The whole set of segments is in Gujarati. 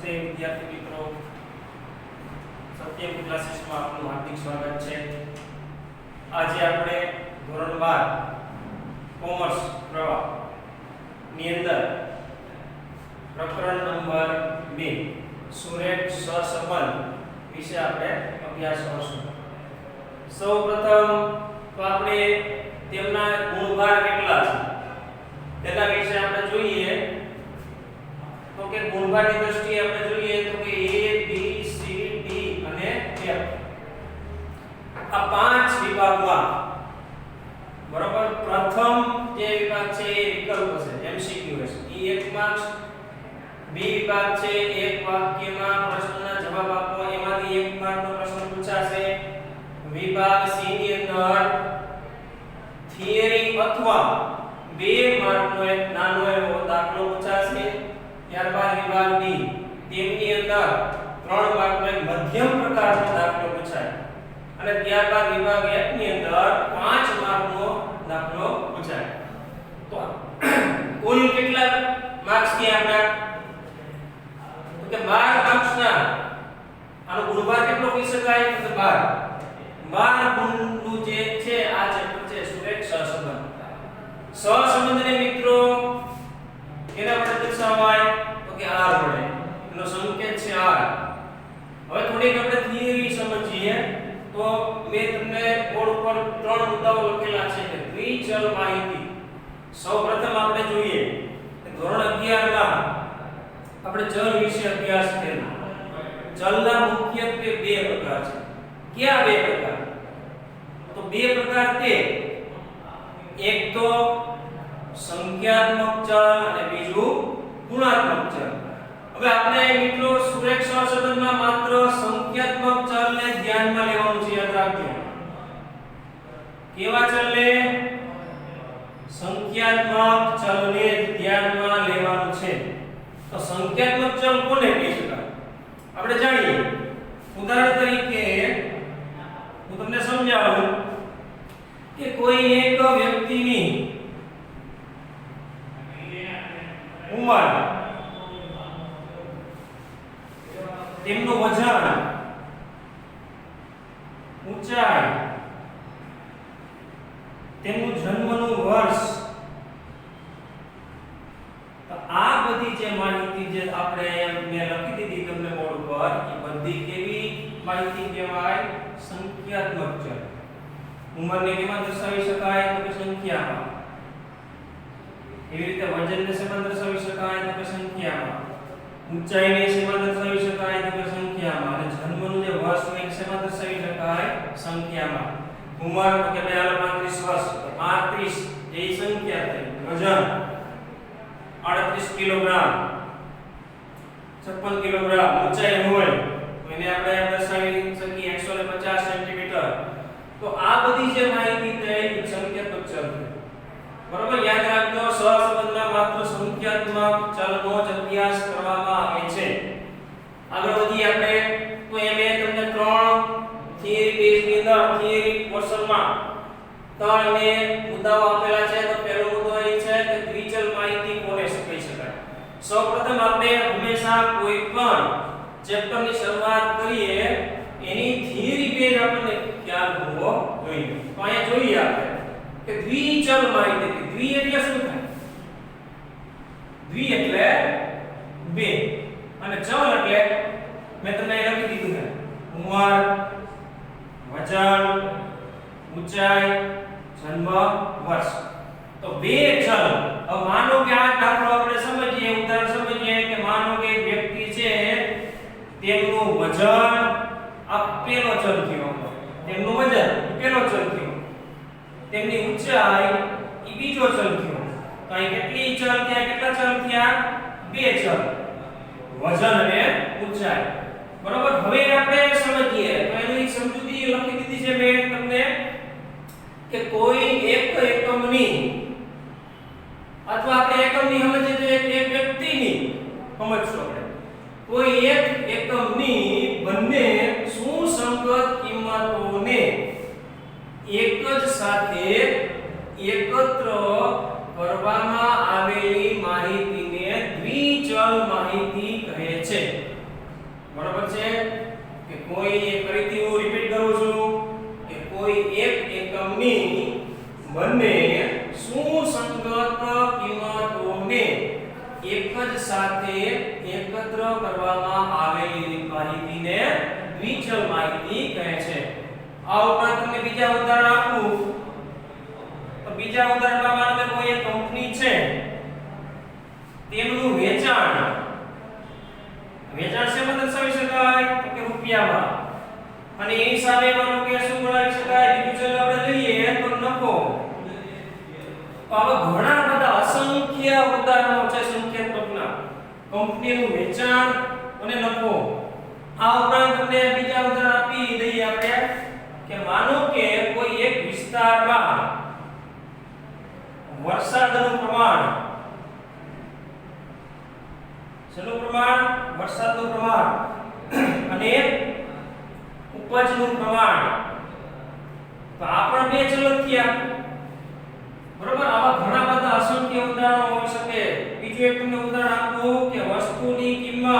નમસ્તે વિદ્યાર્થી મિત્રો, સત્યમ ક્લાસીસમાં આપનું હાર્દિક સ્વાગત છે। આજે આપણે ધોરણ 12 કોમર્સ પ્રવાહ ની અંદર પ્રકરણ નંબર 2 સુરેખ સહસંબંધ વિશે આપણે અભ્યાસ કરશું। સૌપ્રથમ તો આપણે તેમના ગુણભાર કેટલા છે તેના વિશે આપણે જોઈએ તો કે ગુણભારની દ્રષ્ટિએ આપણે જોઈએ તો કે A B C D અને F આ પાંચ વિભાગમાં બરાબર પ્રથમ જે વિભાગ છે એ વિકલ્પ છે MCQ છે એ 1 માર્ક્સ, B વિભાગ છે એક વાક્યમાં પ્રશ્નના જવાબ આપો એમાંથી 1 માર્કનો પ્રશ્ન પૂછાશે। વિભાગ C ની અંદર થિયરી અથવા 2 માર્કનો એક નાનો એવો દાખલો પૂછાશે। ત્યારબાદ વિભાગ B તેમની અંદર 3 માર્કનો એક મધ્યમ પ્રકારનો દાખલો પૂછાય અને ત્યારબાદ વિભાગ F ની અંદર 5 માર્કનો દાખલો પૂછાય। તો કુલ કેટલા માર્ક્સ થી આપણા તો 12 માર્ક્સના આનો ગુણભાર કેટલો કહી શકાય તો 12 ગુણનું જે છે આ ચેપ્ટર છે સુરેખ સહસંબંધ। સહસંબંધને મિત્રો કેના વડે દર્શાવાય તો કે R વડે, એનો સંકેત છે R। હવે થોડીક આપણે થિયરી સમજીએ તો મેં તમને બોર્ડ ઉપર 3 મુદ્દાઓ લખેલા છે કે દ્વિચલ માહિતી। સૌપ્રથમ આપણે જોઈએ કે ધોરણ 11 માં આપણે ચલ વિશે અભ્યાસ કર્યો। ચલના મુખ્યત્વે 2 પ્રકાર છે। કયા 2 પ્રકાર? તો 2 પ્રકાર તે એક તો સંખ્યાત્મક ચલ અને બીજું ગુણાત્મક ચલ। હવે આપણે મિત્રો સુરેખ સહસંબંધમાં માત્ર સંખ્યાત્મક ચલને ધ્યાનમાં લેવાનું છે, યાદ રાખજો। કેવા ચલને? સંખ્યાત્મક ચલને ધ્યાનમાં લેવાનું છે। તો સંખ્યાત્મક ચલ કોને કહી શકાય આપણે જાણીએ। ઉદાહરણ તરીકે હું તમને સમજાવું કે કોઈ એક વ્યક્તિની ઉંમર, તેમનું વજન, ઊંચાઈ, તેમનું જન્મનું વર્ષ, તો આ બધી જે માહિતી જે આપણે મેં લખી દીધી તમને બોર્ડ પર એ બધી કેવી માહિતી કહેવાય? સંખ્યાત્મક ચલ। ઉંમરને કેમાં દર્શાવી શકાય તો કે સંખ્યામાં, એવી રીતે વજનને શેમાં દર્શાવી શકાય તો કે સંખ્યામાં, ઊંચાઈને શેમાં દર્શાવી શકાય તો કે સંખ્યામાં, અને જન્મનું જે વર્ષ હોય એ શેમાં દર્શાવી શકાય? સંખ્યામાં। ઉંમર તો કે 35 વર્ષ, 35 એ સંખ્યા થઈ। વજન 38 કિલોગ્રામ, 56 કિલોગ્રામ, ઊંચાઈ હોય તો એને આપણે દર્શાવી શકીએ 150 સેન્ટીમીટર। તો આ બધી જે માહિતી થઈ સંખ્યાત્મક ચલ છે, બરોબર? યાદ રાખજો સહસંબંધમાં માત્ર સંખ્યાત્મક ચલનો જ અભ્યાસ કરવામાં આવે છે। આગળ વધીએ આપણે તો મેં તમને 3 થિયરી બેઝ ની અંદર થિયરી પોર્શનમાં 3 ને મુદ્દાઓ આપેલા છે। તો પહેલો મુદ્દો એ છે કે દ્વિચલ માહિતી કોને કહી શકાય। સૌપ્રથમ આપણે હંમેશા કોઈ પણ ચેપ્ટરની શરૂઆત કરીએ એની થિયરી બેઝ આપણને ખ્યાલ હોવો જોઈએ। તો અહીંયા જોઈએ આપણે કે દ્વિચલ માહિતી, દ્વિ એટલે શું થાય? દ્વિ એટલે 2 અને ચલ એટલે મેં તમને અહીં લખી દીધું છે ઉંમર, વજન, ઊંચાઈ, જન્મ વર્ષ। તો 2 ચલ। હવે માનો કે આ દાખલો આપણે સમજીએ, ઉદાહરણ સમજીએ કે માનો કે એક વ્યક્તિ છે તેમનું વજન આ પેલો ચલ થયો, તેમનું વજન પેલો ચલ થયો, તેમની ઊંચાઈ ઈ બીજો ચલ થયો। તો અહીં કેટલી ચલ થયા? કેટલા ચલ થયા? 2 ચલ, વજન અને ઊંચાઈ, બરોબર? હવે આપણે સમજીએ તો એની સમજૂતી લખી દીધી છે મેં તમને કે કોઈ એક એકમની અથવા આપણે એકમની સમજીએ તો એક વ્યક્તિની સમજશો આપણે, કોઈ એક એકમની બંને સુસંગત કિંમતોને એક જ સાથે એકત્ર કરવામાં આવેલી માહિતીને દ્વિચલ માહિતી કહે છે। બરાબર છે કે કોઈ ફરીથી હું રિપીટ કરું છું કે કોઈ એક એકમની બંને સુસંગત કિંમતોને એક જ સાથે એકત્ર કરવામાં આવેલી માહિતીને દ્વિચલ માહિતી કહે છે. આ ઉપરાંત તમને બીજા ઉદાહરણ આપું તો બીજા ઉદાહરણમાં માનો કે કોઈ એક કંપની છે તેમનું વેચાણ શેમાં દર્શાવી શકાય તો કે રૂપિયામાં અને એની સામે માનો કે શું બનાવી શકાય બીજું ચલ આપણે લઈએ તો નફો. તો આવા ઘણા બધા અસંખ્ય ઉદાહરણો છે સંખ્યાત્મકના કંપનીનું વેચાણ અને નફો. આ ઉપરાંત તમને બીજા ઉદાહરણ આપી દઈએ આપણે કે માનો કે કોઈ એક વિસ્તારમાં વરસાદનું પ્રમાણ વરસાદનું પ્રમાણ અને ઉપજનું પ્રમાણ તો આ પણ બે ચલો થયા. બરોબર. આવા ઘણા બધા અસંખ્ય ઉદાહરણો હોઈ શકે. બીજું એક તમને ઉદાહરણ આપું કે વસ્તુની કિંમત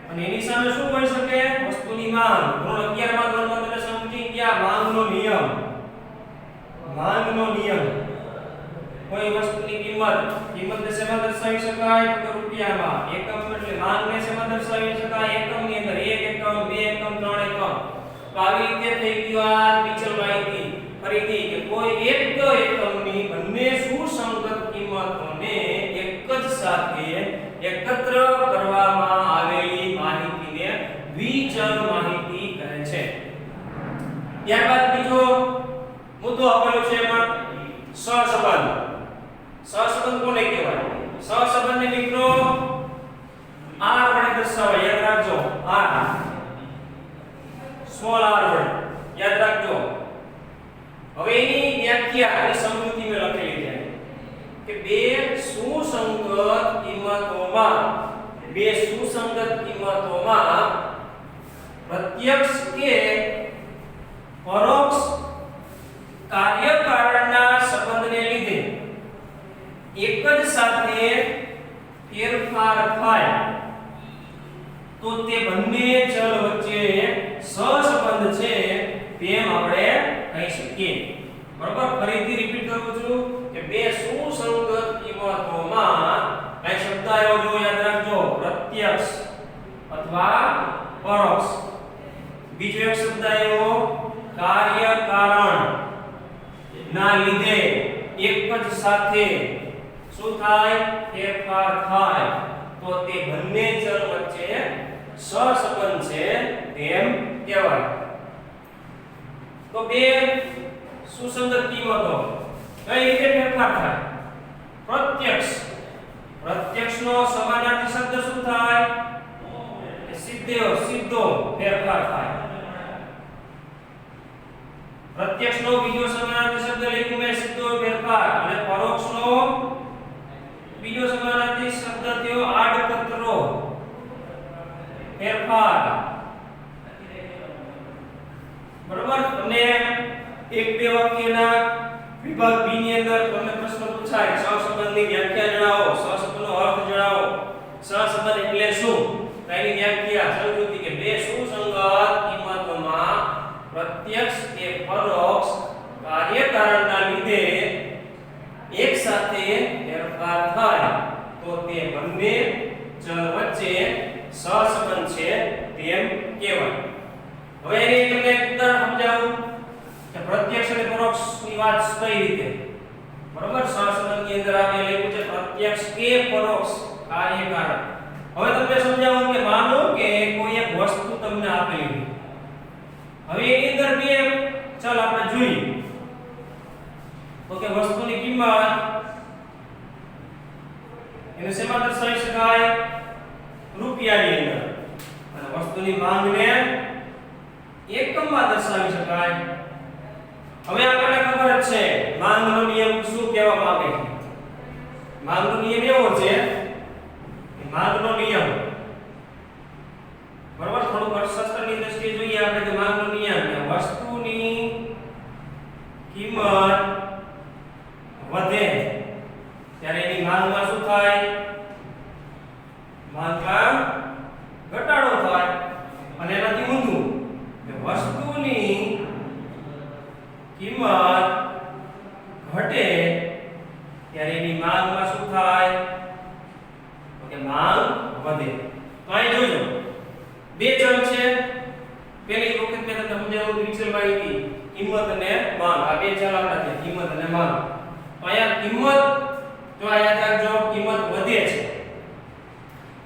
અને એની સામે શું હોઈ શકે વસ્તુની માંગ. ધોરણ 11 માં તમે સમજી ગયા માંગનો નિયમ. કોઈ વસ્તુની કિંમતને શેમાં દર્શાવી શકાય તો રૂપિયામાં. એકમ એટલે માંગને શેમાં દર્શાવી શકાય એકમની અંદર 1 એકમ 2 એકમ 3 એકમ. તો આવી રીતે થઈ ગયું આ દ્વિચલ માહિતી. ફરીથી કે કોઈ એક એકમની બંને સુસંગત કિંમતોને એક જ સાથે એકત્ર કરવામાં આવેલી માહિતીને દ્વિચલ માહિતી કહે છે. ત્યારબાદ બીજો મુદ્દો આપેલો છે એમાં સહસંબંધ. સહસંબંધ કોને કહેવાય? સહસંબંધને મિત્રો R વડે દર્શાવાય. યાદ રાખજો R સ્મોલ r વડે યાદ રાખજો. હવે એની વ્યાખ્યા અને સમજૂતી મેં લખેલી છે કે બે સુસંગત કિંમતોમાં પ્રત્યક્ષ કે પરોક્ષ કાર્યકારણના સંબંધને લીધે એક જ સાથે ફેરફાર થાય તો તે બંને ચલ વચ્ચે સહસંબંધ છે તેમ આપણે કહી શકીએ. બરાબર. ફરીથી રિપીટ કરું છું કે બે સુસંગત કિંમતોમાં કઈ શબ્દ આવ્યો જો યાદ રાખજો પ્રત્યક્ષ અથવા પરોક્ષ. બીજો એક શબ્દ આવ્યો કાર્ય કારણ ના લીધે એક જ સાથે શું થાય ફેરફાર થાય તો તે બંને ચલ વચ્ચે સહસંબંધ છે તેમ કહેવાય. તો બે સુસંગત કિંમતો કઈ રીતે ફેરફાર થાય? પ્રત્યક્ષનો સમાનાર્થી શબ્દ શું થાય? સીધો ફેરફાર થાય. પ્રત્યક્ષનો બીજો સમાનાર્થી શબ્દ લખ્યું મેં સીધો ફેરફાર. અને પરોક્ષનો બીજો સમાનાર્થી શબ્દ થયો આડકતરો ફેરફાર. બરોબર. તમને એક બે વાક્યના વિભાગ B ની અંદર તમને પ્રશ્ન પૂછાય સહસંબંધની વ્યાખ્યા જણાવો, સહસંબંધનો અર્થ જણાવો. સહસંબંધ એટલે શું? તેની વ્યાખ્યા સમજૂતી કે બે સુસંગત કિંમતોમાં પ્રત્યક્ષ કે પરોક્ષ કાર્યકારણના લીધે એક સાથે ફેરફાર થાય તો તે બંને ચલ વચ્ચે સહસંબંધ છે તેમ કહેવાય. હવે એની તમને એક ઉદાહરણ સમજાવું કે પ્રત્યક્ષ અને પરોક્ષની વાત કઈ રીતે. બરોબર. સહસંબંધની અંદર આપણે લખ્યું છે પ્રત્યક્ષ કે પરોક્ષ કાર્યકારણ. હવે તમને સમજાવું કે માનો કે કોઈ એક વસ્તુ તમને આપેલી. હવે એની અંદર બે ચલ આપણે જોઈએ તો કે વસ્તુની કિંમત એને શેમાં દર્શાવી શકાય? રૂપિયાની અંદર. અને વસ્તુની માંગને એકમમાં દર્શાવી શકાય. હવે આપણને ખબર જ છે માંગનો નિયમ શું કહેવા માંગે છે. માંગનો નિયમ એવો છે કે માંગનો નિયમ બરાબર. થોડું અર્થશાસ્ત્રની દ્રષ્ટિએ જોઈએ આપણે કે માંગનો નિયમ કે વસ્તુની કિંમત વધે ત્યારે એની માંગમાં શું ત્યારે એની માંગમાં શું થાય? તો કે માંગ વધે. તો અહીં જોજો બે ચલ છે. પહેલી વખત મેં તમને સમજાવ્યું વિચલ માહિતી કિંમત અને માંગ. આ બે ચલ આપણા છે કિંમત અને માંગ. તો અહીંયા કિંમત જો આ યાદ રાખજો કિંમત વધે છે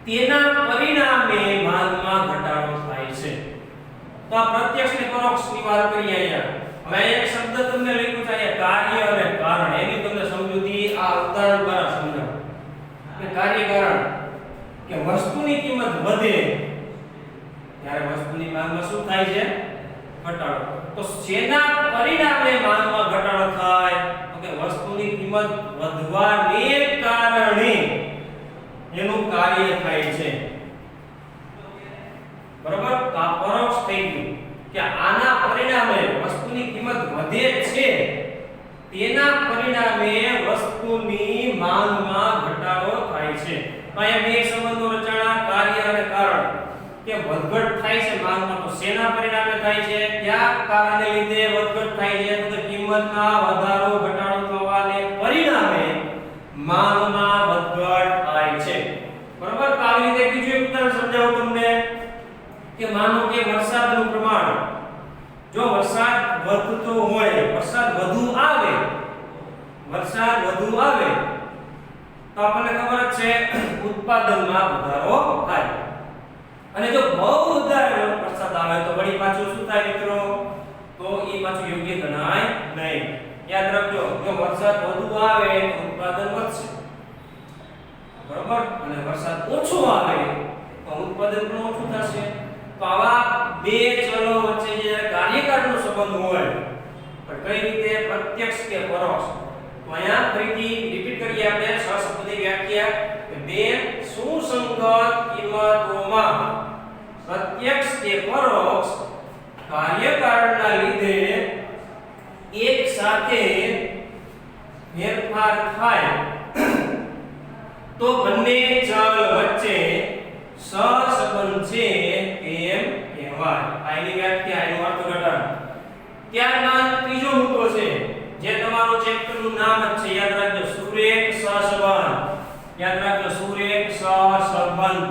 તેના પરિણામે માંગમાં ઘટાડો થાય છે. તો આ પ્રત્યક્ષ ને પરોક્ષ ની વાત કરીએ અહીંયા. હવે એક શબ્દ તમને લખ્યું છે અહીંયા કાર્ય અને કારણ. એની તમને સમજૂતી આ ઉદાહરણ દ્વારા સમજાવું કે કાર્ય કારણ કે વસ્તુની કિંમત વધે ત્યારે વસ્તુની માંગમાં શું થાય છે? ઘટાડો. તો શેના પરિણામે માંગમાં ઘટાડો થાય? તો કે વસ્તુની કિંમત વધવાને કારણે એનું કાર્ય થાય છે. બરોબર? તો આ પરોક્ષ થઈ ગયું કે આના પરિણામે વસ્તુની કિંમત વધે છે તેના પરિણામે વસ્તુની માંગમાં ઘટાડો થાય છે. તો અહીંયા બે સંબંધો રચાણા કાર્ય અને કારણ કે વધઘટ થાય છે માંગમાં. તો શેના પરિણામે થાય છે? કયા કારણને લીધે વધઘટ થાય છે? તો કિંમતના વધારો ઘટાડો થવાને પરિણામે માંગમાં વધઘટ થાય છે. બરોબર? તો આવી રીતે બીજું એક ઉદાહરણ સમજાવું તમને કે માનો કે વરસાદનું પ્રમાણ જો વરસાદ વધતો હોય વરસાદ વધુ આવે તો આપણને ખબર જ છે ઉત્પાદનમાં વધારો થાય. અને જો બહુ વધારે વરસાદ આવે તો વળી પાછું શું થાય મિત્રો? તો એ પાછું યોગ્ય ગણાય નહીં. યાદ રાખજો જો વરસાદ વધુ આવે તો ઉત્પાદન વધશે. બરોબર? અને વરસાદ ઓછો આવે તો ઉત્પાદન પણ ઓછું થશે. તો આવા બે ચલો વચ્ચે જે કાર્યકારણનો સંબંધ હોય પણ કઈ રીતે પ્રત્યક્ષ કે પરોક્ષ? તો અહીંયા ફરીથી રિપીટ કરીએ આપણે સહસંબંધી વ્યાખ્યા કે બે સુસંગત કિંમતોમાં પ્રત્યક્ષ કે પરોક્ષ કાર્યકારણના લીધે એક સાથે ફેરફાર થાય તો બંને ચલ વચ્ચે સહસંબંધ છે એમ કહેવાય. આની વ્યાખ્યા એનો અર્થઘટન. ત્યારબાદ ત્રીજો મુદ્દો છે જે તમારો ચેપ્ટર નું નામ જ છે. યાદ રાખજો સુરેખ સહસંબંધ. યાદ રાખજો સુરેખ સહસંબંધ.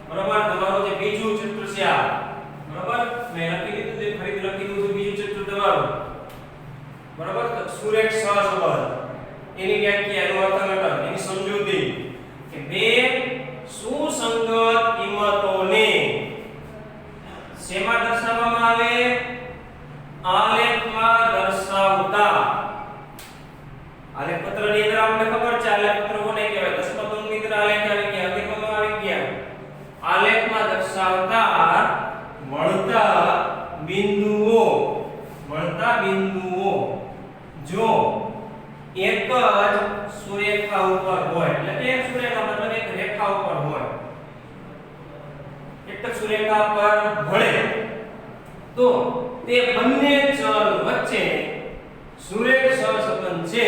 બરોબર? તમારું જે બીજું ચિત્ર છે આ. બરોબર? મેં લખી દીધું છે ફરીથી લખી દીધું બીજું ચિત્ર તમારું. બરોબર? તો સુરેખ સહસંબંધ એની વ્યાખ્યા એનો અર્થઘટન એની સમજૂતી કે બે સુસંગત કિંમતોને શેમાં દર્શાવવામાં આવે? આલેખમાં દર્શાવતા. આલેખ પત્રની અંદર આપણને ખબર છે આલેખ પત્ર કોને કહેવાય? દશમતોની અંદર આલેખ આવી ગયા, અધિકમાં આવી ગયા. આલેખમાં દર્શાવતા મળતા બિંદુઓ જો એક જ સુરેખા ઉપર હોય એટલે કે એક સુરેખા મતલબ એક રેખા ઉપર હોય એક જ સુરેખા પર ભળે તો તે બંને ચલ વચ્ચે સુરેખ સહસંબંધ છે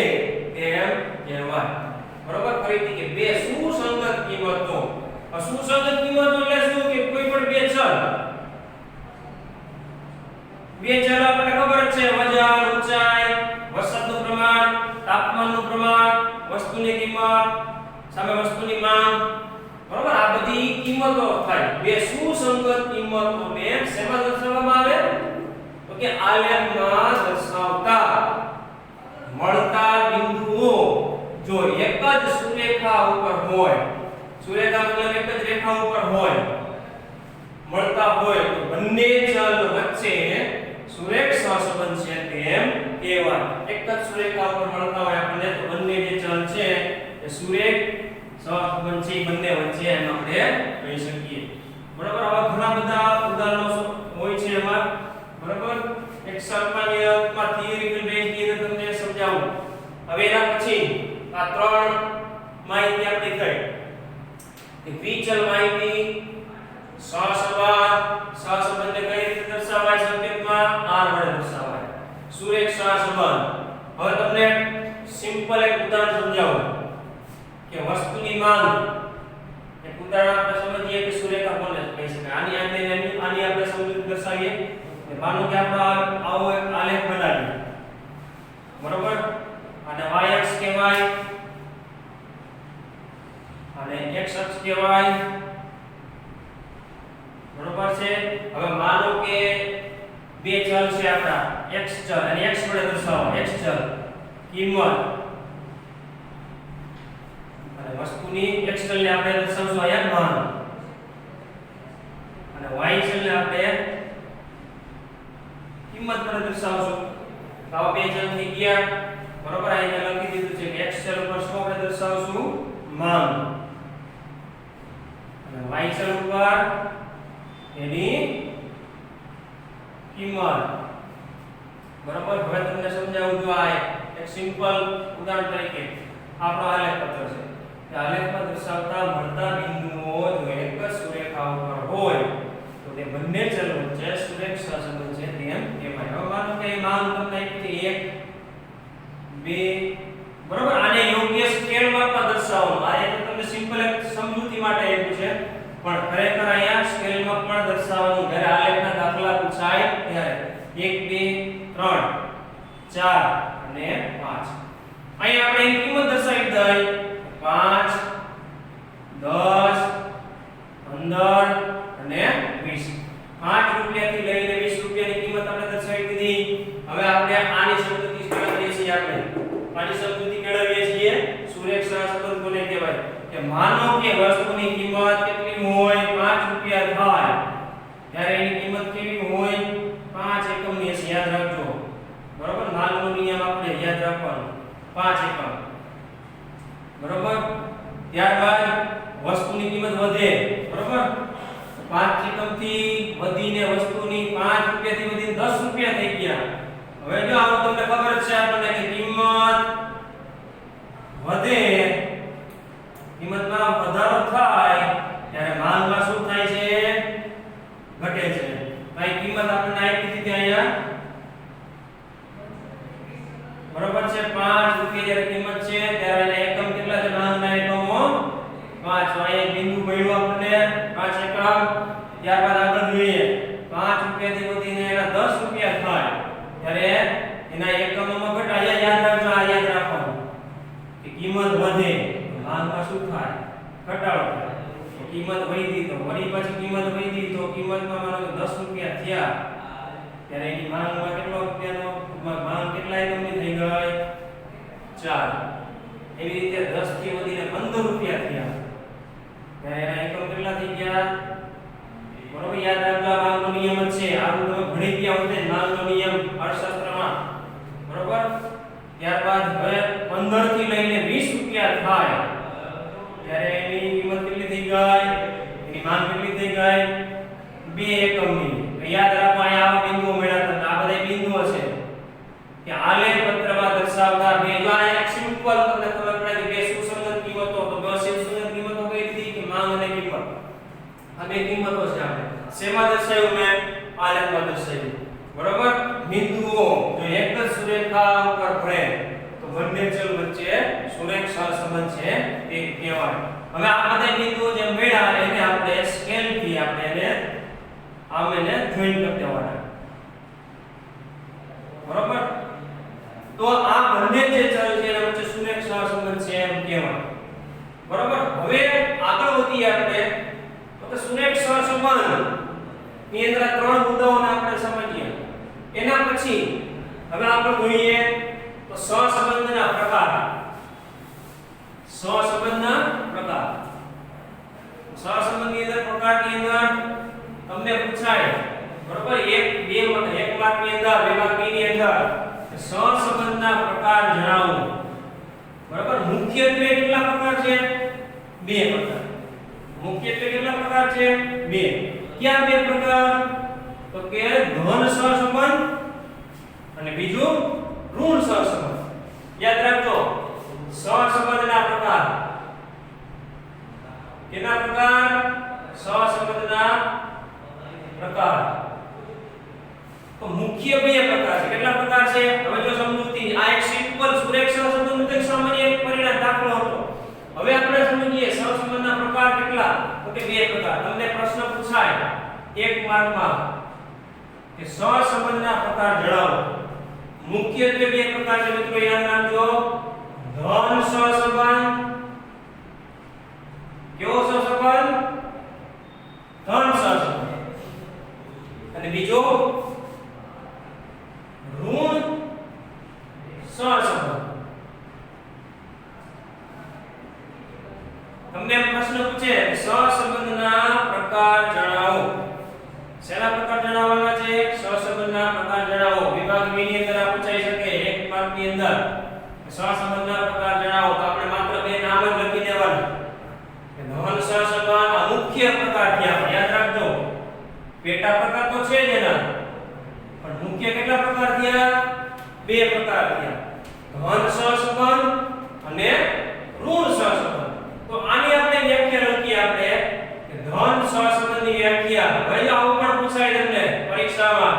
એમ કહેવાય. બરોબર? ફરીથી કે બે સુસંગત કિંમતો. સુસંગત કિંમતો એટલે શું કે કોઈ પણ બે ચલ આપણને ખબર જ છે વજન, ઊંચાઈ, વરસાદનું પ્રમાણ, તાપમાનનું પ્રમાણ, વસ્તુની કિંમત સામે વસ્તુની માંગ. બરોબર? આ બધી કિંમતો થાય. બે સુસંગત કિંમતોને શેમાં દર્શાવવામાં આવે? તો કે આલેખમાં દર્શાવતા મળતા બિંદુઓ જો એક જ સુરેખા ઉપર હોય, સુરેખા મતલબ એક જ રેખા ઉપર હોય, મળતા હોય તો બંને ચલ વચ્ચે સુરેખ સહસંબંધ છે તેમ કહેવાય. એક જ સુરેખા ઉપર મળતા હોય આપણને તો બંને જે ચલ છે એ સુરેખ સહસંબંધ છે બંને વચ્ચે એમ આપણે કહી શકીએ. બરાબર? આવા ઘણા બધા ઉદાહરણો હોય છે એમાં. બરાબર? એક સામાન્યમાં થિયરિકલ બેઝ તમને સમજાવું. હવે એના પછી આ ત્રણ માહિતી આપણી થઈ કે વિચલ માહિતી, સહસંબંધને કઈ રીતે દર્શાવાય? સંકેતમાં r વડે દર્શાવાય. સુરેખ સહસંબંધ. હવે તમને સિમ્પલ એક ઉદાહરણ સમજાવું કે વસ્તુની માંગ. એક ઉદાહરણ આપણે સમજીએ કે સુરેખા કોને કહી શકાય. આની આપણે સમજૂતી દર્શાવીએ કે માનો કે આપણે આવો એક આલેખ બનાવીએ. બરોબર? અને y અક્ષ કહેવાય કહેવાય, બરોબર છે। હવે માનો કે બે ચલ છે આપણા x ચલ અને x વડે દર્શાવો, x ચલ કિંમત અને વસ્તુની x ચલને આપણે દર્શાવશું અહીંયા માન અને y ચલને આપણે કિંમત પર દર્શાવશું। તો આ બે ચલ થઈ ગયા, બરોબર। અહીંયા લખી દીધું છે કે x ચલ ઉપર શું આપણે દર્શાવશું માન અને y ચલ ઉપર એની કિંમત, બરોબર। હવે તમને સમજાવું જો આ એક સિમ્પલ ઉદાહરણ તરીકે આપણો આલેખ પત્ર છે કે આલેખમાં દર્શાવતા મળતા બિંદુઓ જો એક જ સુરેખા ઉપર હોય તો તે બંને ચલ વચ્ચે સુરેખ સહસંબંધ છે તેમ કહેવાય। હવે માનો કે માન તમને એક 2, બરોબર। આને યોગ્ય સ્કેલ માપમાં દર્શાવવાનું, આ એક તમને સિમ્પલ એક સમજૂતી માટે આપ્યું છે, પણ ખરેખર અહીંયા સ્કેલ માં પણ દર્શાવવાનું જ્યારે આલેખના દાખલા પૂછાય ત્યારે 1 2 3 4 અને 5 અહીંયા આપણે એની કિંમત દર્શાવી દઈએ 5 10 15 અને 20 5 રૂપિયાથી લઈને 20 રૂપિયાની કિંમત આપણે દર્શાવી દીધી। હવે આપણે આની સમજૂતી મેળવીએ છીએ, આની સમજૂતી મેળવીએ છીએ સુરેખ સહસંબંધ કોને કહેવાય કે માનો કે વસ્તુની કિંમત કેટલી હોય 5 રૂપિયા થાય ત્યારે એની કિંમત કેવી હોય 5 એકમની હશે, યાદ રાખજો, બરોબર। માનનો નિયમ આપણે યાદ રાખવાનો 5 એકમ, બરોબર। ત્યારબાદ વસ્તુની કિંમત વધે, બરોબર। 5 એકમથી વધીને વસ્તુની 5 રૂપિયાથી વધીને 10 રૂપિયા થઈ ગયા। હવે જો આવું તમને ખબર છે આપણને કે કિંમત વધે, કિંમતમાં વધારો થાય ત્યારે માનમાં શું થાય છે ઘટે છે। ભાઈ કિંમત આપણને આપી દીધી અહીંયા, બરોબર છે 5 રૂપિયા જ્યારે કિંમત છે ત્યારે એના એકમ કેટલા છે માનના એકમો 5, અહીંયા બિંદુ મળ્યું આપણને 5 એકમ। ત્યારબાદ આગળ જોઈએ 5 રૂપિયાથી વધીને એના 10 રૂપિયા થાય ત્યારે એના એકમોમાં ઘટાય, યાદ રાખજો, આ યાદ રાખવાનું કે કિંમત વધે માનમાં શું થાય ઘટાડો થાય, તો કિંમત વધી તો વળી પછી કિંમત વધી તો કિંમતમાં માનો કે 10 રૂપિયા થયા ત્યારે એની માંગમાં કેટલો રૂપિયાનો માંગ કેટલા એકમની થઈ ગઈ 4, એવી રીતે 10 થી વધીને 15 રૂપિયા થયા ત્યારે એના એકમ કેટલા થઈ ગયા, બરોબર। યાદ રાખજો આ માંગનો નિયમ જ છે, આ તમે ભણી ગયા હોતે માંગનો નિયમ અર્થશાસ્ત્રમાં, બરોબર। ત્યારબાદ હવે 15 થી લઈને 20 રૂપિયા થાય ત્યારે એની કિંમત કેટલી થઈ ગઈ, એની માંગ કેટલી થઈ ગઈ 2 એકમની। તો યાદ રાખો અહીંયા આવા બિંદુઓ મળ્યા હતા, આ બધા બિંદુઓ છે કે આલેખ પત્રમાં દર્શાવતા બે, જો આ એક સિમ્પલ તમને ખબર પડે કે બે સુસંગત કિંમતો, તો બે સુસંગત કિંમતો કઈ હતી કે માંગ અને કિંમત, આ બે કિંમતો છે આપણે શેમાં દર્શાવ્યું મેં આલેખમાં દર્શાવ્યું, બરોબર। બિંદુઓ જો એક જ સુરેખા ઉપર ભળે તો બંને ચલ વચ્ચે સુરેખ સહસંબંધ છે તે કહેવાય। હવે આ બધા બિંદુઓ જે મળ્યા એને આપણે સ્કેલ થી આપણે એને આમ એને જોઈન કરી દેવાના, બરોબર। તો આ બંને જે ચલ છે એના વચ્ચે સુરેખ સહસંબંધ છે એમ કહેવાય, બરોબર। હવે આગળ વધીએ આપણે તો કે સુરેખ સહસંબંધ ની અંદર ત્રણ મુદ્દાઓને આપણે સમજીએ, એના પછી હવે આપણે જોઈએ તો સહસંબંધના પ્રકાર, સહસંબંધના પ્રકાર, સહસંબંધની અંદર પ્રકારની અંદર તમને પૂછાય, બરોબર, એક માર્કની અંદર 2 માર્કની અંદર સહસંબંધના પ્રકાર જણાવો, બરોબર। મુખ્યત્વે કેટલા પ્રકાર છે 2 પ્રકાર, મુખ્યત્વે કેટલા પ્રકાર છે 2, ક્યાં 2 પ્રકાર તો કે ધન સહસંબંધ અને બીજું ઋણ સહસંબંધ। યાદ રાખજો સહસંબંધના પ્રકાર, કેના પ્રકાર સહસંબંધના પ્રકાર, તો મુખ્ય 2 પ્રકાર છે, કેટલા પ્રકાર છે હવે જો સમજૂતી, આ એક સિમ્પલ સુરેખ સહસંબંધનું એક સામાન્ય એક પરિણામ દાખલો હતો, હવે આપણે સમજીએ સહસંબંધના પ્રકાર કેટલા તો કે 2 પ્રકાર। તમને પ્રશ્ન પૂછાય 1 માર્કમાં કે સહસંબંધના પ્રકાર જણાવો, મુખ્યત્વે 2 પ્રકાર છે મિત્રો, યાદ રાખજો, ધન સહસંબંધ, કેવો સહસંબંધ તમને પ્રશ્ન પૂછે સહસંબંધના પ્રકાર જણાવો. શેના પ્રકાર જણાવવાના છે? સહસંબંધના પ્રકાર જણાવો. વિભાગ બી ની અંદર આ પૂછાઈ શકે એક માર્ક ની અંદર. સહસંબંધના પ્રકાર જણાવો તો આપણે માત્ર બે નામ જ લખી દેવાના કે ધન સહસંબંધ આ મુખ્ય પ્રકાર થયા. યાદ રાખજો પેટા પ્રકાર તો છે જ એના, પણ મુખ્ય કેટલા પ્રકાર થયા? બે પ્રકાર થયા, ધન સહસંબંધ અને ઋણ સહસંબંધ. તો આની આપણે વ્યાખ્યા લખીએ આપણે કે ધન સહસંબંધની વ્યાખ્યા. ભાઈ આવું પણ પૂછાય તમને પરીક્ષામાં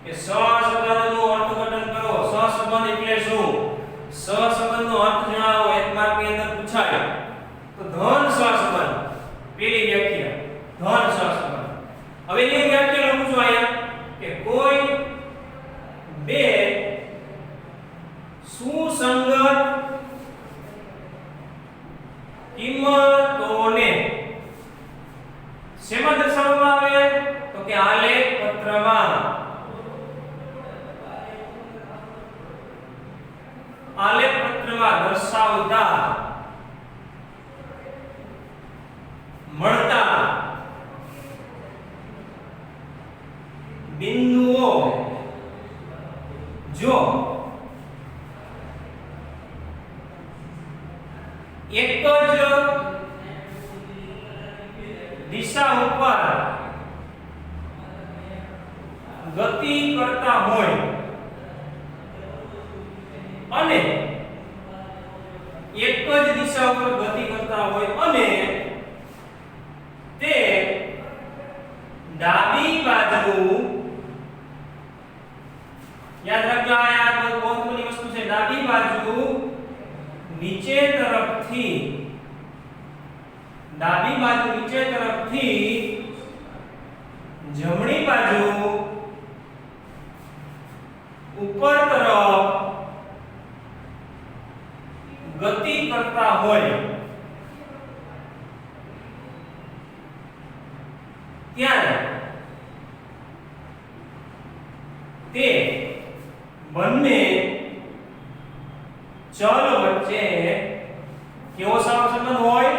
કે સહસંબંધનું અર્થઘટન કરો. સહસંબંધ એટલે શું? સહસંબંધનો અર્થ જણાવો. એક માર્કની અંદર પૂછાય. તો ધન સહસંબંધ પેલી વ્યાખ્યા ધન સહસંબંધ. હવે એની વ્યાખ્યા લખું છું અહીંયા કે કોઈ બે સુસંગત કિંમતોને શેમાં દર્શાવવામાં આવે? તો કે આલેખ પત્રમાં. આલેખ પત્રમાં દર્શાવતા મળતા બિંદુઓ જો એક જ દિશા ઉપર ગતિ કરતા હોય અને એક જ દિશા ઉપર ગતિ કરતા હોય અને તે ડાબી બાજુ, યાદ રાખજો આ બહુ મહત્વની વસ્તુ છે, ડાબી બાજુ નીચે તરફથી જમણી બાજુ ઉપર તરફ ગતિ કરતા હોય ત્યારે તે બંને ચલ વચ્ચે કેવો સહસંબંધ હોય?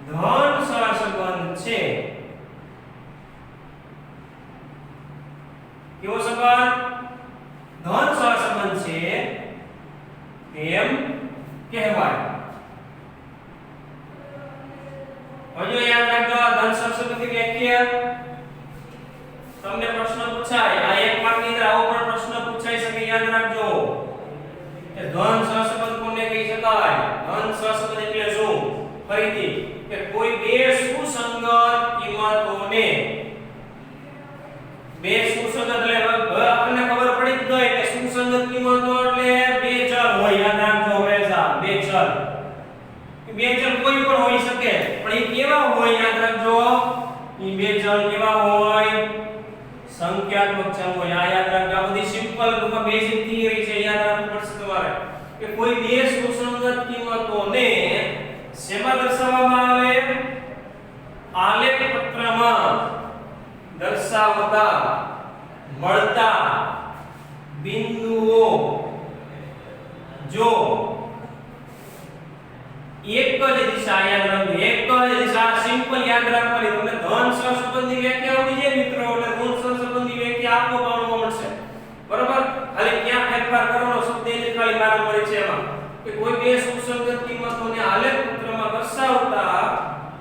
ધન સહસંબંધ છે. કેવો સંબંધ? ધન સહસંબંધ છે તેમ કહેવાય. હજુ યાદ રાખજો ધન સહસંબંધની વ્યાખ્યા. તમને પ્રશ્ન પૂછાય આ એક માર્કની અંદર આવો પણ પ્રશ્ન પૂછાઈ શકે. યાદ રાખજો કે ધન સહસંબંધ કોને કહી શકાય? ધન સહસંબંધ એટલે શું? ફરીથી કે કોઈ બે સુસંગત કિંમતોને, બે સુસંગત એટલે આપણને ખબર પડી જ ગઈ કે સુસંગત કિંમતો એટલે બે ચલ હોય. યાદ રાખજો હંમેશા બે ચલ. બે ચલ કોઈ પણ હોઈ શકે પણ એ કેવા હોય? યાદ રાખજો એ બે ચલ કેવા હોય? સંખ્યાત્મક ચલ હોય. આ યાદ રાખજો. આ બધી સિમ્પલ ટૂંકમાં બેઝિક થિયરી છે, યાદ રાખવું પડશે તમારે કે કોઈ બે સુસંગત કિંમતોને શેમાં દર્શાવવામાં આવે? આલેખ પત્રમાં દર્શાવતા મળતા બિંદુઓ જો એક જ દિશા, યાદ રાખજો એક જ દિશા, સિમ્પલ યાદ રાખવાની. તમને ધન સહસંબંધની વ્યાખ્યા આવડી જાય મિત્રો એટલે ઋણ સહસંબંધની વ્યાખ્યા આપો પાડવા મળશે. બરોબર? ખાલી ક્યાં ફેરફાર કરવાનો શબ્દ એને ખાલી મારા મળે છે એમાં કે કોઈ બે સુસંગત કિંમતોને આલેખ પત્રમાં દર્શાવતા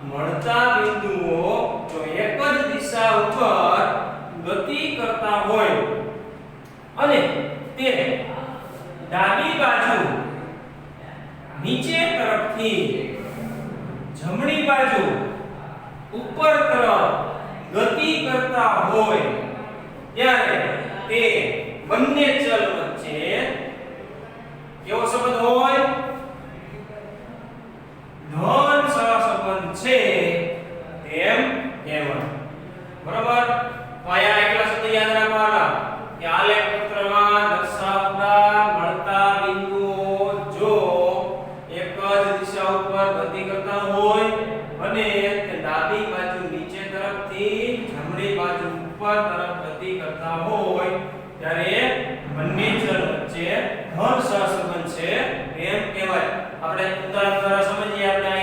મળતા બિંદુઓ જો એક જ દિશા ઉપર ગતિ કરતા હોય અને તે ડાબી બાજુ નીચે તરફથી જમણી બાજુ ઉપર તરફ ગતિ કરતા હોય ત્યારે તે બંને ચલ વચ્ચે કેવો સંબંધ હોય? ધન સહસંબંધ છે તેમ કહેવાય. બરાબર? તો આયા એકલા શબ્દ યાદ રાખવાના કે આલેખ પત્રમાં દર્શાવતા મળતા બિંદુઓ જો એક જ દિશા ઉપર ગતિ કરતા હોય અને તે ડાબી બાજુ નીચે તરફથી જમણી બાજુ ઉપર તરફ ગતિ કરતા હોય ત્યારે બંને ચલ વચ્ચે ધન સહસંબંધ છે એમ કહેવાય. આપણે ઉદાહરણ દ્વારા સમજીએ. આપણે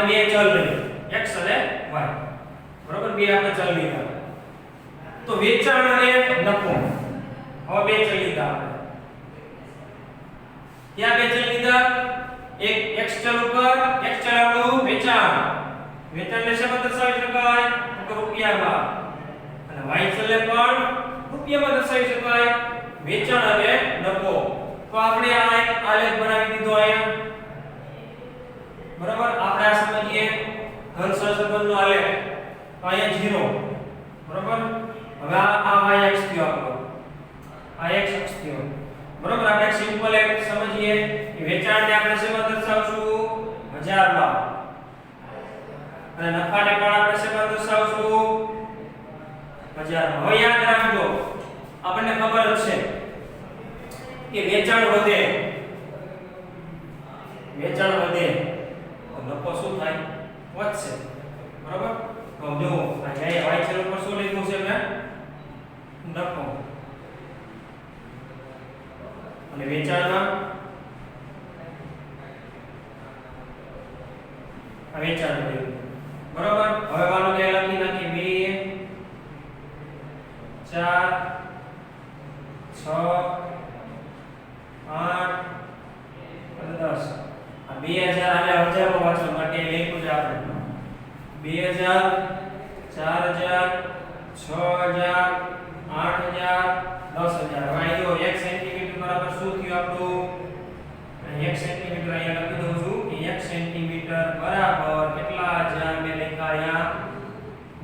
આપણે બે ચલ લઈએ x અને y બરોબર બે આપણે ચલ લીધા તો વેચાણ અને નફો હવે બે ચલ લીધા આપણે ક્યાં બે ચલ લીધા એક x ચલ ઉપર x ચલ આપણું વેચાણ વેચાણને શેમાં દર્શાવી શકાય તો રૂપિયામાં અને y ચલને પણ રૂપિયામાં દર્શાવી શકાય વેચાણ અને નફો તો આપણે આ એક આલેખ બનાવી દીધો અહીંયા બરાબર આપણે આ સમજીએ ઘન સહસંબંધનો આલેખ તો અહીંયા 0 બરાબર હવે આ y અક્ષ થયો આપણો આ x અક્ષ થયો બરાબર આપણે સિમ્પલ એક સમજીએ કે વેચાણને આપણે શેમાં દર્શાવશું હજારમાં અને નફાને પણ આપણે શેમાં દર્શાવશું હજારમાં હવે યાદ રાખજો આપણને ખબર જ છે કે વેચાણ વધે તો નફો શું થાય વધશે બરાબર તો જો અહીંયા y ચલ ઉપર શું લીધું છે મેં નફો અને વેચાણમાં વેચાણ વધ્યું બરાબર હવે માનો કે લખી નાખી 2 4 6 8 અને 10 આ 2000 આને હજારમાં વાંચવા માટે લખ્યું છે આપણે 2000 4000 6000 8000 10000 હવે જો 1 સેન્ટીમીટર બરાબર શું થયું આપણું 1 સેન્ટીમીટર અહીંયા લખી દઉં છું કે 1 સેન્ટીમીટર બરાબર કેટલા હજાર મેં લખ્યા અહીંયા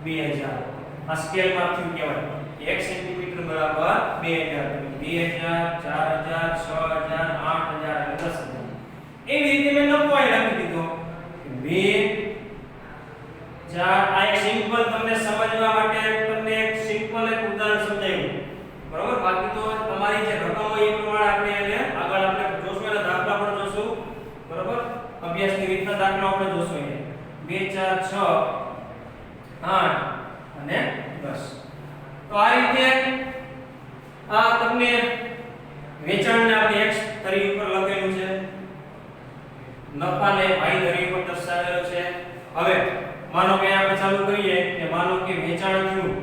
2000 આ સ્કેલ માં થયું કહેવાય 1 સેન્ટીમીટર બરાબર 2000 4000 6000 8000 અને 10000 એવી રીતે મેં નફો અહીં લખી દીધો 2 4 આ એક સિમ્પલ તમને સમજવા માટે તમને એક સિમ્પલ એક ઉદાહરણ સમજાવ્યું બરાબર બાકી તો તમારી જે રકમ હોય એ પ્રમાણે આપણે એને આગળ આપણે જોશું એના દાખલા પણ જોશું બરાબર અભ્યાસની રીતના દાખલા આપણે જોશું એ 2 4 6 8 અને 10 તો આ રીતે આ તમને વેચાણને આપણે x તરી ઉપર લખેલું છે નફાને y તરી ઉપર દર્શાવેલો છે હવે માનો કે આપણે ચાલુ કરીએ કે માનો કે વેચાણ થયું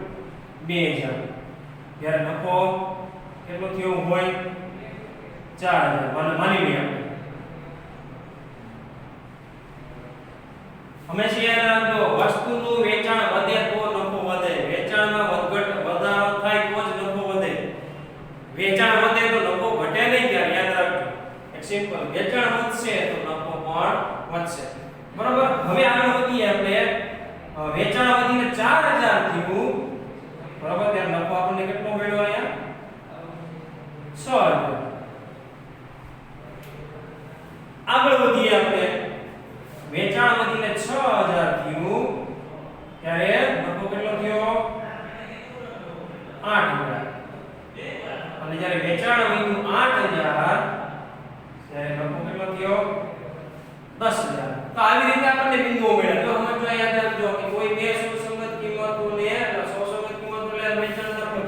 2000 ત્યારે નફો કેટલો થયો હોય 4000 માની લઈએ આપણે હંમેશા યાદ રાખજો વસ્તુનું વેચાણ વધે તો નફો વધે વેચાણમાં વધારો થાય તો જ નફો વધે વેચાણ વધે તો નફો ઘટે નહીં ક્યારે યાદ રાખજો એક સિમ્પલ વેચાણ વધશે તો નફો પણ વધશે બરાબર હવે આગળ વધીએ આપણે વેચાણ વધીને 4000 થયું બરાબર ત્યારે નફો આપણને કેટલો મળ્યો અહીંયા 6000 આગળ વધીએ આપણે વેચાણ વધીને 6000 થયું ત્યારે નફો કેટલો થયો 8000 અને જ્યારે વેચાણ વધ્યું 8000 ત્યારે નફો કેટલો થયો 10000 તો આવી રીતે આપણને બિંદુઓ મળ્યા તો સમજો યાદ રાખજો કે કોઈ બે સુસંગત કિંમતોને સુસંગત કિંમતોને વેચાણ નફો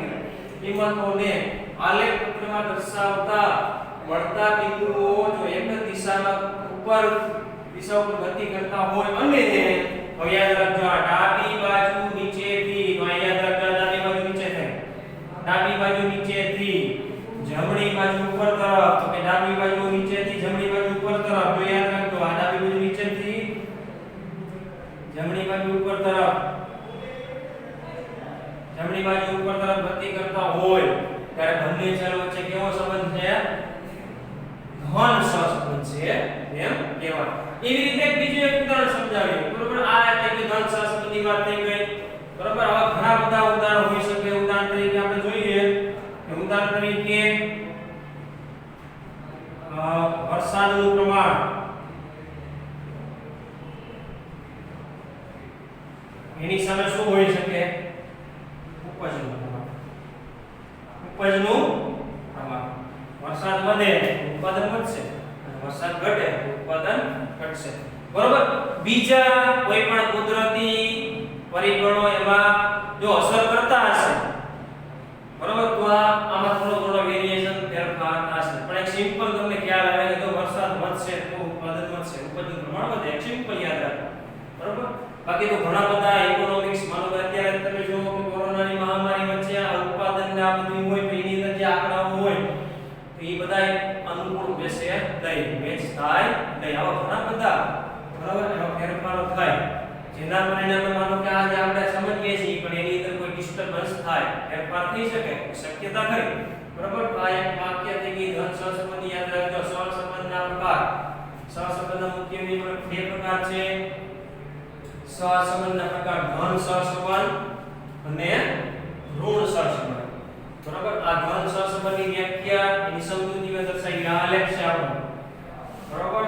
કિંમતોને આલેખ પત્રમાં દર્શાવતા મળતા બિંદુઓ જો એક જ દિશા ઉપર ગતિ કરતા હોય અને હવે યાદ રાખજો આ ડાબી બાજુ નીચેથી તો યાદ રાખજો ડાબી બાજુ નીચે થાય ડાબી બાજુ નીચેથી જમણી બાજુ ઉપર તરફ તો કે ડાબી બાજુ નીચેથી જમણી બાજુ ઉપર તરફ તો યાદ રાખજો આ ડાબી બાજુ નીચેથી જમણી બાજુ ઉપર તરફ ગતિ કરતા હોય ત્યારે બંને ચલ વચ્ચે કેવો સંબંધ છે ઘન સહસંબંધ છે એમ કહેવાય એવી રીતે બીજું એક ઉદાહરણ સમજાવ્યું બરોબર આ રીતે કે ઘન સહસંબંધની વાત થઈ ગઈ બરોબર આવા ઘણા બધા ઉદાહરણ હોઈ શકે ઉદાહરણ તરીકે આપણે જોઈએ કે ઉદાહરણ તરીકે વરસાદનું પ્રમાણ એની સામે શું હોઈ શકે ઉપજનું પ્રમાણ વરસાદ વધે ઉત્પાદન વધશે અને વરસાદ ઘટે ઉત્પાદન ઘટશે બરોબર બીજા કોઈ પણ કુદરતી પરિબળો એમાં જો અસર કરતા હશે બરોબર તો આમાં થોડો વેરીએશન ફેરફાર થશે પણ એક સિમ્પલ તમને ખ્યાલ આવે કે જો વરસાદ વધશે તો ઉત્પાદન વધશે ઉપજનું પ્રમાણ વધે એક સિમ્પલ યાદ રાખો બાકી તો ઘણા બધા ઇકોનોમિક્સ માનો કે અત્યારે તમે જુઓ કે કોરોનાની મહામારી વચ્ચે આ ઉત્પાદન ને આ બધું હોય તો એની અંદર જે આંકડાઓ હોય તો એ બધા અનુકૂળ બેસે નહીં, મેચ થાય નહીં. આવા ઘણા બધા બરાબર એવા ફેરફારો થાય જેના પરિણામે માનો કે આજે આપણે સમજીએ છીએ પણ એની અંદર કોઈ ડિસ્ટર્બન્સ થાય, ફેરફાર થઈ શકે, શક્યતા ખરી. બરાબર તો આ એક વાક્ય થઈ ગઈ ધન સહસંબંધ. યાદ રાખજો સહસંબંધના પ્રકાર. સહસંબંધના મુખ્ય બે પ્રકાર છે. સહસંબંધના પ્રકાર ધન સહસંબંધ અને ઋણ સહસંબંધ. બરાબર આ ધન સહસંબંધની વ્યાખ્યા એની સમજૂતીમાં દર્શાવી આ આલેખ છે આપણો. બરાબર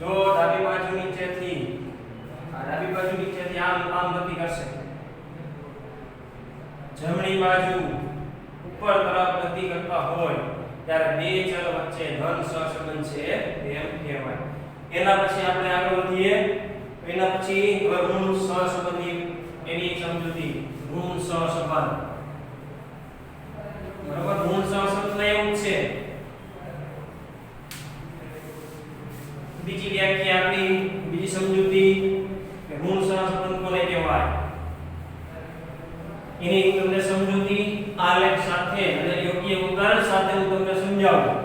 જો ડાબી બાજુ નીચેથી આમ ગતિ કરશે, જમણી બાજુ ઉપર તરફ ગતિ કરતા હોય ત્યારે બે ચલ વચ્ચે ધન સહસંબંધ છે એમ કહેવાય. એના પછી આપણે આગળ વધીએ. એના પછી ઋણ સહસંબંધી એની સમજૂતી ઋણ સહસંબંધ. બરાબર ઋણ સહસંબંધ એવું છે. બીજી વ્યાખ્યા આપણી બીજી સમજૂતી કે ઋણ સહસંબંધ કોને કહેવાય એની તમને સમજૂતી આલેખ સાથે અને યોગ્ય ઉદાહરણ સાથે હું તમને સમજાવું.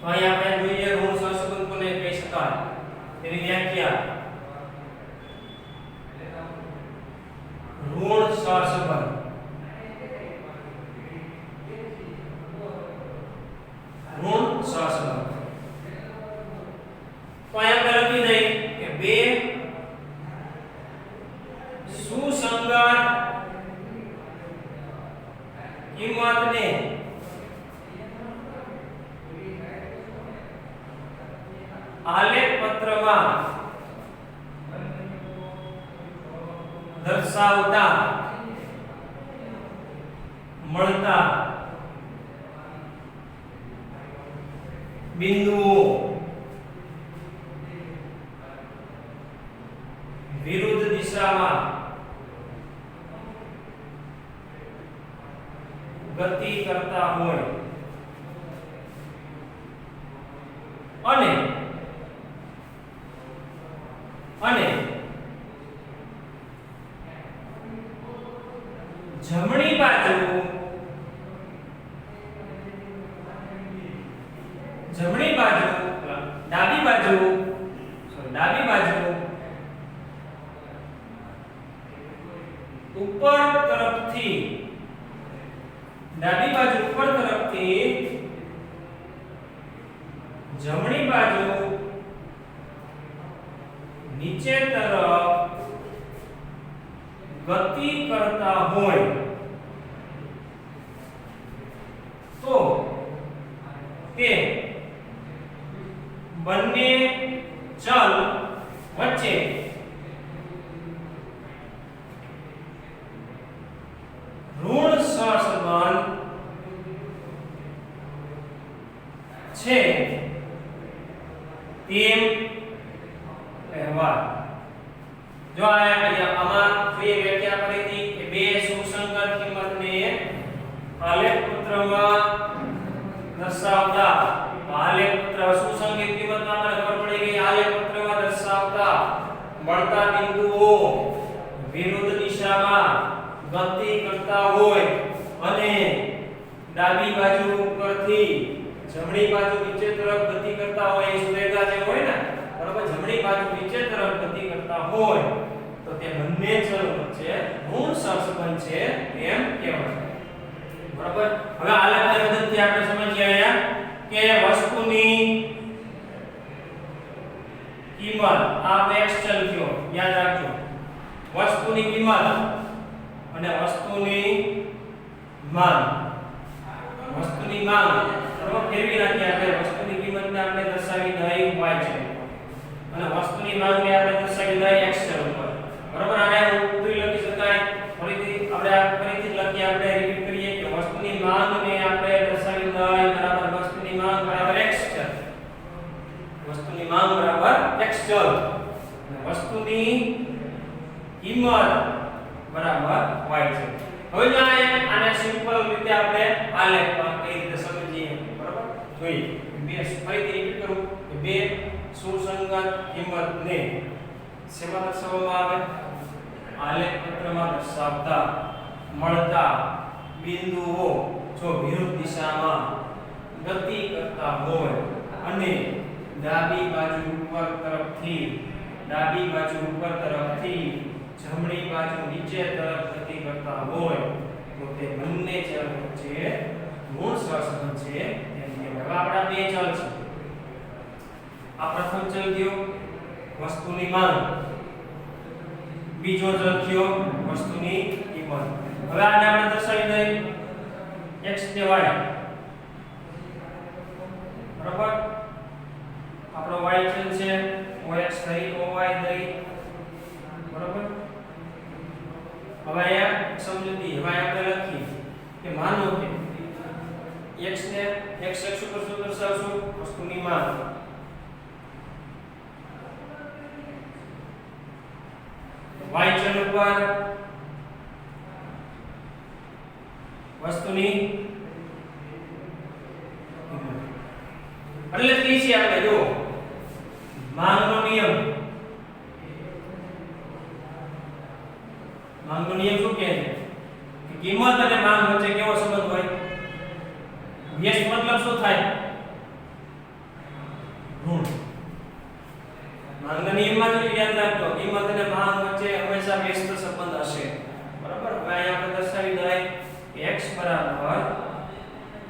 તો અહીં આપણે જોઈએ ઋણ સહસંબંધ કોને કહી શકાય તેની વ્યાખ્યા. ઋણ સહસંબંધ તો અહીંયા આપણે લખી દઈએ કે બે સુસંગત કિંમતને આલેખ પત્રમાં દર્શાવતા મળતા બિંદુઓ વિરુદ્ધ દિશામાં ગતિ કરતા હોય અને જમણી બાજુ ડાબી બાજુ ઉપર તરફથી જમણી બાજુ નીચે તરફ ગતિ કરતા હોય તો તે બંને ચલ વચ્ચે ઋણ સહસંબંધ છે તેમ કહેવાય. જો આમાં જોઈએ વ્યાખ્યા ફરીથી કે બે સુસંગત કિંમતને આલેખ પત્રમાં દર્શાવતા આલેખ પત્ર સુસંગત કિંમતમાં આપણે ખબર પડી ગઈ આલેખ પત્રમાં દર્શાવતા મળતા બિંદુઓ વિરુદ્ધ દિશામાં ગતિ કરતા હોય અને ડાબી બાજુ ઉપરથી જમણી બાજુ નીચે તરફ ગતિ કરતા હોય એ સુરેખા જે હોય ને બરાબર જમણી બાજુ નીચે તરફ ગતિ કરતા હોય તો તે બંને ચલ વચ્ચે ઋણ સહસંબંધ છે એમ કહેવાય. બરાબર હવે આલેખની મદદથી આપણે સમજીએ કે વસ્તુની કિંમત આ x ચલ થયો યાદ રાખજો. વસ્તુની કિંમત અને વસ્તુની માંગ બરાબર ફેરવી નાખીએ આપણે. વસ્તુની કિંમતને આપણે દર્શાવી દઈ y છે અને વસ્તુની માંગને આપણે દર્શાવી દઈ x છે ઉપર. બરાબર આને ઉલટું લખી શકાય. ફરીથી લખીએ આપણે રિપીટ કરીએ કે વસ્તુની માંગને આપણે દર્શાવી દઈ બરાબર વસ્તુની માંગ બરાબર x છે. વસ્તુની માંગ બરાબર x ચલ અને વસ્તુની કિંમત બરાબર y છે. હવે જો આને સિમ્પલ રીતે આપણે આલેખમાં કઈ રીતે સમજીએ બરાબર જોઈએ. બે ફરીથી રિપીટ કરું કે બે સુસંગત કિંમતને શેમાં દર્શાવવામાં આવે આલેખ પત્રમાં દર્શાવતા મળતા બિંદુઓ જો વિરુદ્ધ દિશામાં ગતિ કરતા હોય અને ડાબી બાજુ ઉપર તરફથી જમણી બાજુ નીચે તરફ ગતિ કરતા હોય તો તે બંને ચલ વચ્ચે ગુણ સહસંબંધ છે એમ કહેવાય. હવે આપણા બે ચલ છે. આ પ્રથમ ચલ કયો વસ્તુની માંગ, બીજો ચલ કયો વસ્તુની કિંમત. હવે આને આપણે દર્શાવી દઈએ x ને y. બરાબર, આપણો y ચલ છે ox થઈ oy થઈ. બરાબર, હવે અહીંયા સમજૂતી હવે આપણે લખીએ કે માનો કે x ને x અક્ષ ઉપર શું દર્શાવશું વસ્તુની માંગ, y ચલ ઉપર વસ્તુની એટલે કે છે આપણે જો માંગનો નિયમ શું કહે છે કે કિંમત અને માંગ વચ્ચે કેવો સંબંધ હોય? વ્યસ્ત મતલબ શું થાય? ઋણ. માંગના નિયમમાં જો યાદ રાખજો કિંમત અને માંગ વચ્ચે હંમેશા વ્યસ્ત સંબંધ હશે. બરાબર, હવે અહીંયા આપણે દર્શાવી દઈએ કે x બરાબર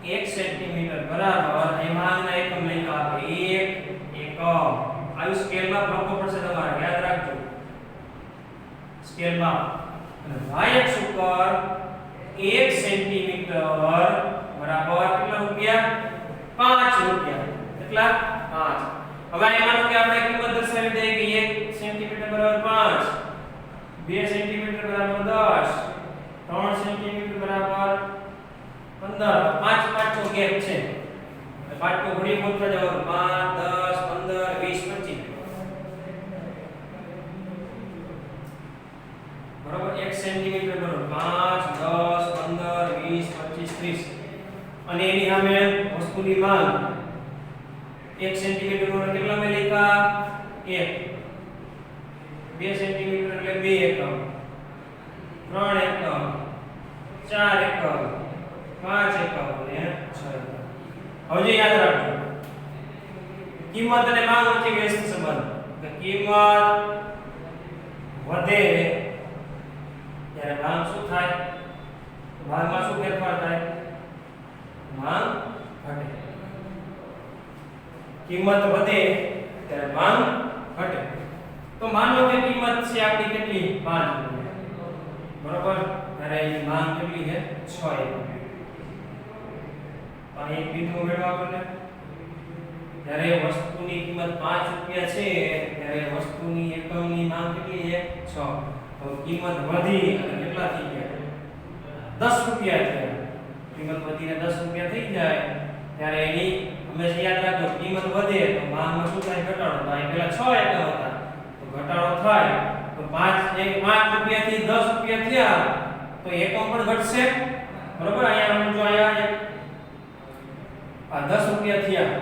1 સેન્ટીમીટર બરાબર એ માંગના એકમ લખ્યા આપણે 1 એકમ. આ સ્કેલમાં લખવું પડશે તમારે, યાદ રાખજો સ્કેલમાં. અને y અક્ષ ઉપર 1 સેન્ટીમીટર બરાબર કેટલા રૂપિયા? 5 રૂપિયા. કેટલા? 5. હવે એમાં કે આપણે કિંમત દર્શાવી દઈએ કે 1 સેન્ટીમીટર બરાબર 5, 2 સેન્ટીમીટર બરાબર 10, 3 સેન્ટીમીટર બરાબર 15. 5 5 નો ગેપ છે. 5 નો ઘડી બોલતા જવાનું 5 10 15 20 25. બરાબર, 1 સેન્ટીમીટર બરાબર 5 10 15 20 25 30. અને એની સામે વસ્તુની માંગ 1 સેન્ટીમીટર બરાબર કેટલા મે લખ્યા? 1. 2 સેન્ટીમીટર એટલે 2 એકમ, 3 એકમ, 4 એકમ, 5 એકમ અને 6 એકમ. હવે જે યાદ રાખજો કિંમત અને માંગ વચ્ચે વ્યસ્ત સંબંધ. તો કિંમત વધે ત્યારે માંગ શું થાય? માંગમાં શું ફેરફાર થાય? માંગ ઘટે. કિંમત વધે ત્યારે માંગ ઘટે. તો માન લો કે કિંમત છે આપણી કેટલી? 5 રૂપિયા. બરાબર, ત્યારે એની માંગ કેટલી છે? 6 એકમ. તો અહીં એક બિંદુ મેળવવા પડે. જ્યારે વસ્તુની કિંમત 5 રૂપિયા છે ત્યારે વસ્તુની એકમની માંગ કેટલી છે? 6. તો કિંમત વધી અને કેટલા થઈ ગયા? 10 રૂપિયા થયા. કિંમત વધીને 10 રૂપિયા થઈ જાય ત્યારે એની હંમેશા યાદ રાખજો કિંમત વધે તો માંગમાં શું થાય? ઘટાડો થાય. પહેલા 6 એકમ હતા તો ઘટાડો થાય તો 5 રૂપિયાથી 10 રૂપિયા થયા તો એકમ પણ ઘટશે. બરોબર, અહીંયા આપણે જો અહીંયા આ 10 રૂપિયા થયા.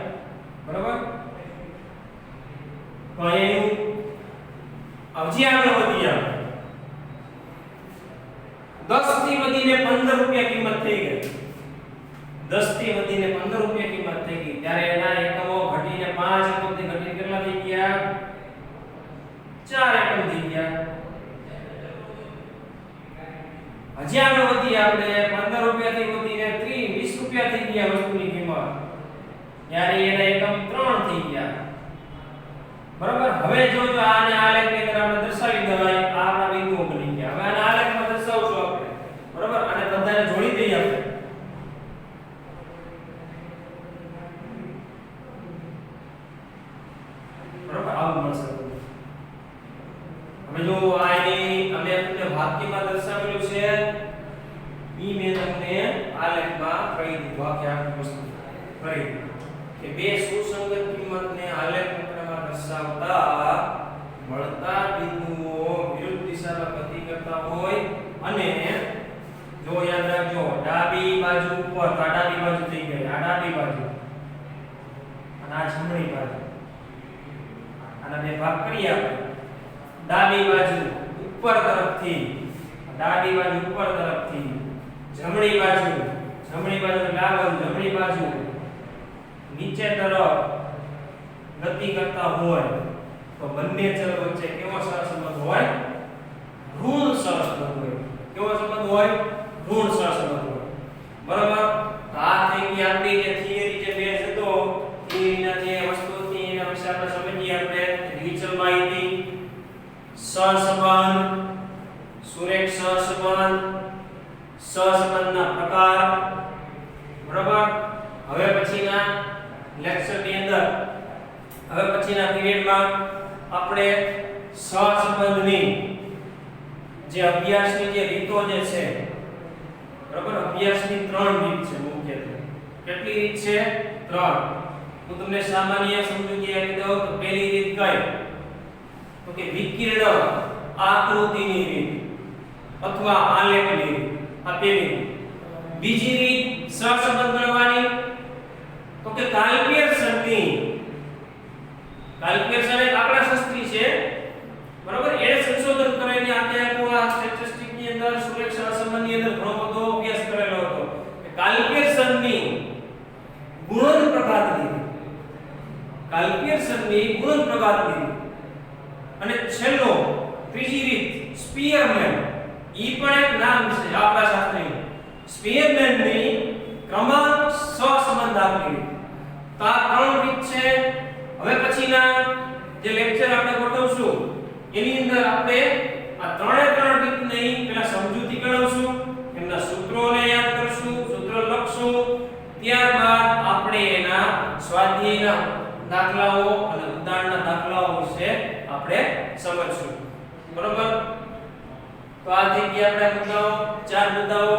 બરોબર, તો અહીંયા હજી આગળ વધી આપણે 10 થી વધીને 15 રૂપિયા કિંમત થઈ ગઈ. 10 થી વધીને 15 રૂપિયા કિંમત થઈ ગઈ ત્યારે એના એકમો ઘટીને 5 એકમથી ઘટીને કેટલા થઈ ગયા? 4 એકમ થઈ ગયા. હજી આગળ વધી આપણે 15 રૂપિયાથી વધીને 20 રૂપિયા થઈ ગયા વસ્તુની કિંમત. ત્યારે એના એકમ 3 થઈ ગયા. બરાબર, હવે જો આને આલેખની અંદર આપણે દર્શાવી દઈએ આ આપણા બિંદુઓ બની ગયા. હવે આને આલેખમાં દર્શાવશું આપણે. બરાબર, અને બધાને જોડી દઈએ આપણે. બરાબર, આવું મળશે. હવે જો આની અમે તમને વાક્યમાં દર્શાવેલું છે ઈ મેં તમને આલેખમાં કહી દીધું. વાક્ય આખી વસ્તુ કરી કે બે સુસંગત કિંમતને આલેખ પત્રમાં દર્શાવતા મળતા બિંદુઓ વિરુદ્ધ દિશામાં ગતિ કરતા હોય અને જો યાદ રાખજો ડાબી બાજુ ઉપર આ ડાબી બાજુ થઈ ગઈ, આ ડાબી બાજુ અને આ જમણી બાજુ. આના બે ભાગ કરીએ આપણે. ડાબી બાજુ ઉપર તરફથી, ડાબી બાજુ ઉપર તરફથી, જમણી બાજુ ડાબી, જમણી બાજુ નીચે તરફ ગતિ કરતા હોય તો બંને ચલ વચ્ચે કેવો સહસંબંધ હોય? ઋણ સહસંબંધ હોય. કેવો સંબંધ હોય? ઋણ સહસંબંધ હોય. બરાબર? તો આ થઈ ગઈ આપણી જે થિયરી, જે બેઝ હતો થિયરીના જે વસ્તુ હતી એના વિશે આપણે સમજીએ. આપણે વિચલ માહિતી, સહસંબંધ, સુરેખ સહસંબંધ, સહસંબંધના પ્રકાર. બરાબર? હવે પછીના લેક્ચરની અંદર, હવે પછીના પીરિયડમાં આપણે સહસંબંધની જે અભ્યાસની જે રીતો જે છે, બરાબર, અભ્યાસની 3 રીત છે મુખ્યત્વે. કેટલી રીત છે? 3. હું તમને સામાન્ય સમજૂતી આપી દઉં તો પહેલી રીત કઈ? તો કે વિકિરણ આકૃતિની રીત અથવા આલેખની રીત. આ પહેલી રીત. બીજી રીત સહસંબંધ ગણવાની તો કે કાલ્પેર્સનની. કાલ્પેર્સન એક આંકડાશાસ્ત્રી છે, બરાબર, એને સંશોધન કરીને આ સ્ટેટિસ્ટિક ની અંદર સુરેખ સહસંબંધની અંદર ઘણો બધો અભ્યાસ કરેલો હતો. કાલ્પેર્સનની ગુણન પ્રઘાતની, કાલ્પેર્સનની ગુણન પ્રઘાતની. અને છેલ્લો ત્રીજી રીત સ્પીયરમેન. ઈ પણ એક નામ છે આંકડાશાસ્ત્રીનું. સ્પીયરમેનની ક્રમાંક સહસંબંધ આપણી. તો આ 3 રીત છે. હવે પછીના જે લેક્ચર આપણે ગોઠવશું એની અંદર આપણે આ 3 રીતની પેલા સમજૂતી ગણવશું, એમના સૂત્રોને યાદ કરશું, સૂત્ર લખશું, ત્યારબાદ આપણે એના સ્વાધ્યાયના દાખલાઓ અને ઉદાહરણના દાખલાઓ વિશે આપણે સમજશું. બરોબર? તો આ થઈ ગયા આપણે મુદ્દાઓ, 4 મુદ્દાઓ.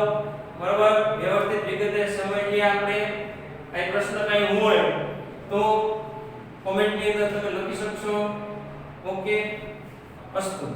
બરોબર? વ્યવસ્થિત વિગતે સમજીએ આપણે. કઈ પ્રશ્ન કઈ હોય તો કોમેન્ટ ની અંદર તમે લખી શકશો. ઓકે, અસ્તુ.